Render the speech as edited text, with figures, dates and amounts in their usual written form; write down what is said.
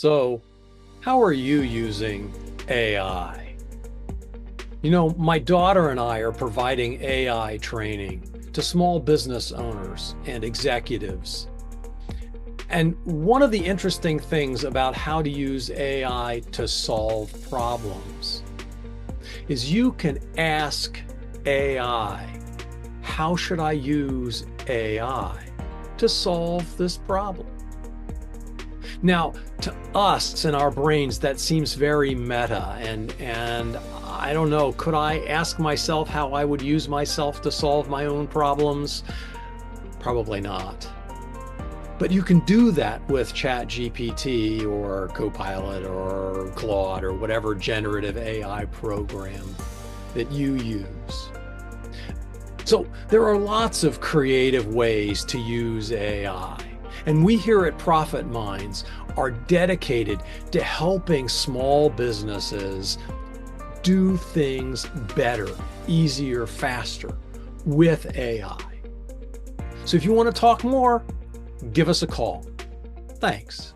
So, how are you using AI? You know, my daughter and I are providing AI training to small business owners and executives. And one of the interesting things about how to use AI to solve problems is you can ask AI, how should I use AI to solve this problem? Now, to us in our brains, that seems very meta, and I don't know, could I ask myself how I would use myself to solve my own problems? Probably not. But you can do that with ChatGPT or Copilot or Claude or whatever generative AI program that you use. So there are lots of creative ways to use AI. And we here at Profit Minds are dedicated to helping small businesses do things better, easier, faster with AI. So if you want to talk more, give us a call. Thanks.